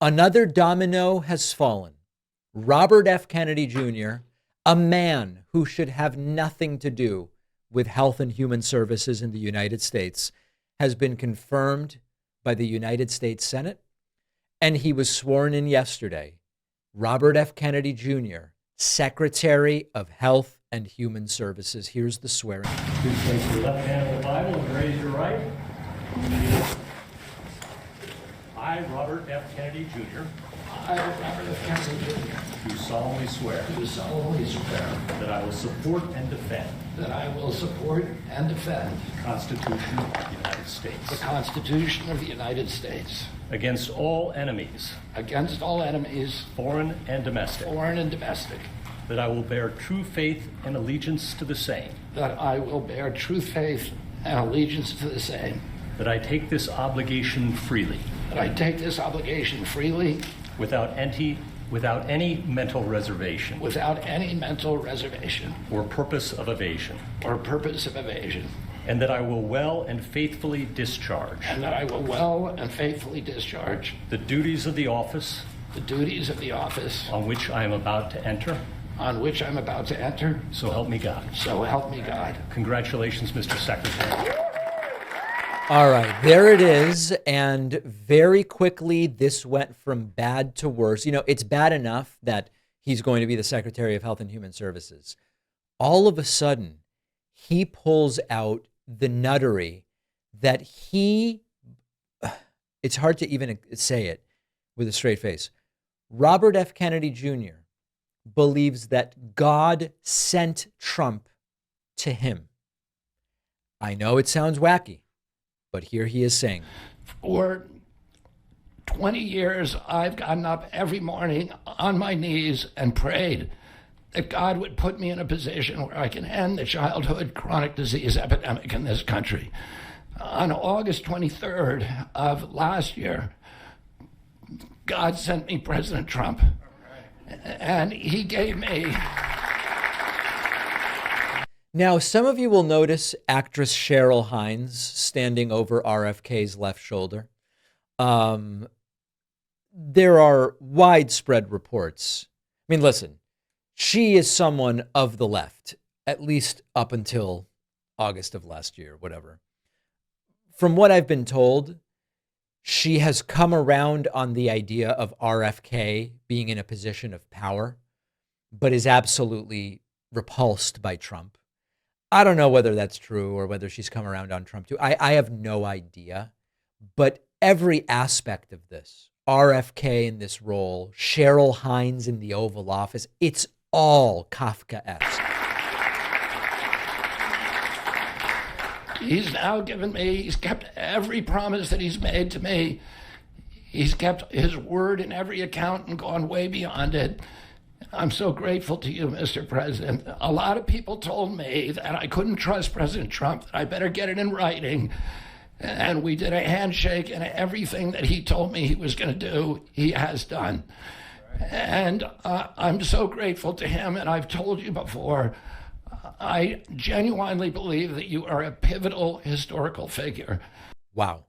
Another domino has fallen. Robert F. Kennedy Jr., a man who should have nothing to do with Health and Human Services in the United States, has been confirmed by the United States Senate, and he was sworn in yesterday. Robert F. Kennedy Jr., Secretary of Health and Human Services. Here's the swearing. Please place your left hand on the Bible and raise your right. I, Robert F. Kennedy Jr., I, Robert F. Kennedy Jr., do solemnly swear do solemnly swear that I will support and defend that I will support and defend the Constitution of the United States the Constitution of the United States against all enemies, against all enemies, foreign and domestic, foreign and domestic, that I will bear true faith and allegiance to the same, that I will bear true faith and allegiance to the same, that I take this obligation freely, that I take this obligation freely without any mental reservation without any mental reservation or purpose of evasion, or purpose of evasion, and that I will well and faithfully discharge and that I will well and faithfully discharge the duties of the office the duties of the office on which I am about to enter. on which I'm about to enter. So help me God. So help me God. Congratulations, Mr. Secretary. All right, there it is. And very quickly, this went from bad to worse. You know, it's bad enough that he's going to be the Secretary of Health and Human Services. All of a sudden, he pulls out the nuttery that it's hard to even say it with a straight face. Robert F. Kennedy Jr. believes that God sent Trump to him. I know it sounds wacky, but here he is saying. For 20 years, I've gotten up every morning on my knees and prayed that God would put me in a position where I can end the childhood chronic disease epidemic in this country. On August 23rd of last year, God sent me President Trump. And he gave me... Now, some of you will notice actress Cheryl Hines standing over RFK's left shoulder. There are widespread reports. I mean, listen, she is someone of the left, at least up until August of last year, whatever. From what I've been told, she has come around on the idea of RFK being in a position of power, but is absolutely repulsed by Trump. I don't know whether that's true or whether she's come around on Trump too. I have no idea. But every aspect of this, RFK in this role, Cheryl Hines in the Oval Office, it's all Kafkaesque. He's now given me, he's kept every promise that he's made to me. He's kept his word in every account and gone way beyond it. I'm so grateful to you, Mr. President. A lot of people told me that I couldn't trust President Trump, that I better get it in writing. And we did a handshake, and everything that he told me he was going to do, he has done. And I'm so grateful to him, and I've told you before, I genuinely believe that you are a pivotal historical figure. Wow.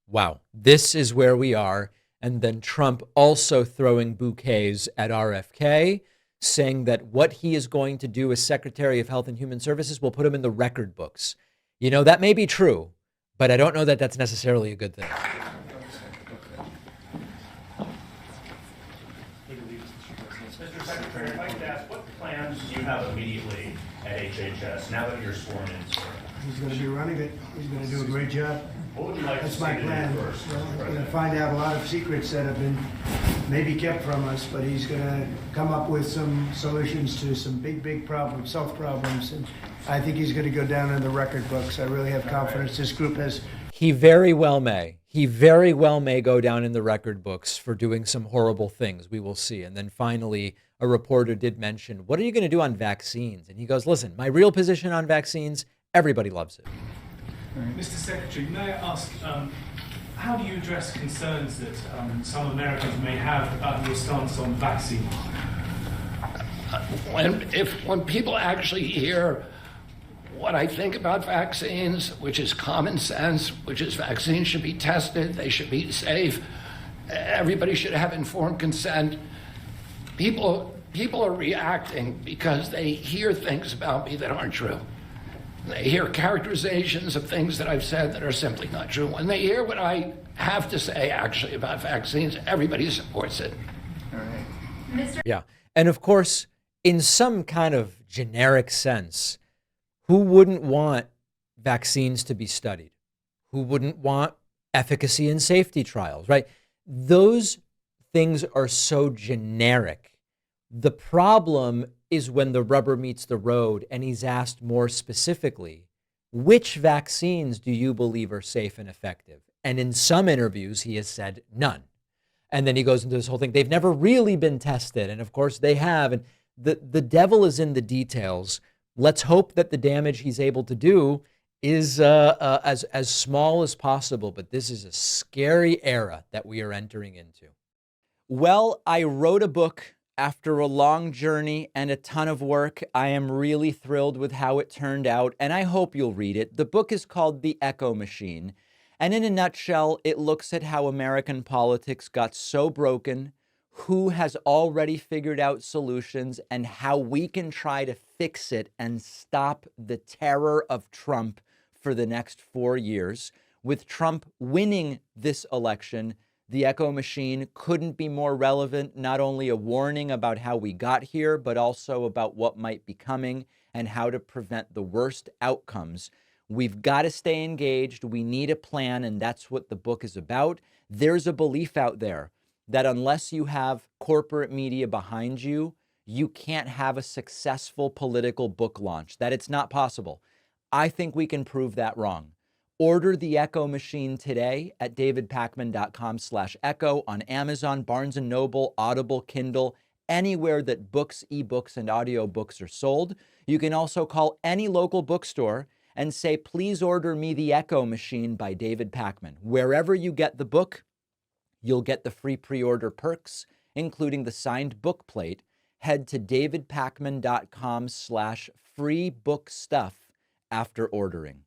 Wow. This is where we are. And then Trump also throwing bouquets at RFK, saying that what he is going to do as Secretary of Health and Human Services will put him in the record books. You know, that may be true, but I don't know that that's necessarily a good thing. Mr. Secretary, if I could ask, what plans do you have immediately at HHS now that you're sworn in, sir? He's going to be running it. He's going to do a great job. What would you like That's to my see to plan. do first, We're Mr. going to President? find out a lot of secrets that have been maybe kept from us, but he's going to come up with some solutions to some big problems, health problems, and I think he's going to go down in the record books. I really have confidence. This group has... He very well may. He very well may go down in the record books for doing some horrible things. We will see. And then finally, a reporter did mention, what are you going to do on vaccines? And he goes, listen, my real position on vaccines, everybody loves it. Mr. Secretary, may I ask, how do you address concerns that some Americans may have about your stance on vaccines? When people actually hear what I think about vaccines, which is common sense, which is vaccines should be tested, they should be safe, everybody should have informed consent. People are reacting because they hear things about me that aren't true. They hear characterizations of things that I've said that are simply not true. When they hear what I have to say actually about vaccines, everybody supports it. All right. Yeah. And of course, in some kind of generic sense, who wouldn't want vaccines to be studied? Who wouldn't want efficacy and safety trials, right? Those things are so generic. The problem is when the rubber meets the road and he's asked more specifically, which vaccines do you believe are safe and effective? And in some interviews, he has said none. And then he goes into this whole thing. They've never really been tested. And of course they have. And the devil is in the details. Let's hope that the damage he's able to do is as small as possible. But this is a scary era that we are entering into. Well, I wrote a book after a long journey and a ton of work. I am really thrilled with how it turned out, and I hope you'll read it. The book is called The Echo Machine. And in a nutshell, it looks at how American politics got so broken, who has already figured out solutions, and how we can try to fix it and stop the terror of Trump for the next 4 years. With Trump winning this election, The Echo Machine couldn't be more relevant, not only a warning about how we got here, but also about what might be coming and how to prevent the worst outcomes. We've got to stay engaged. We need a plan, and that's what the book is about. There's a belief out there that unless you have corporate media behind you, you can't have a successful political book launch, that it's not possible. I think we can prove that wrong. Order The Echo Machine today at davidpakman.com/echo on Amazon, Barnes & Noble, Audible, Kindle, anywhere that books, ebooks, and audiobooks are sold. You can also call any local bookstore and say, please order me The Echo Machine by David Pakman. Wherever you get the book, you'll get the free pre-order perks, including the signed book plate. Head to davidpakman.com/free book stuff after ordering.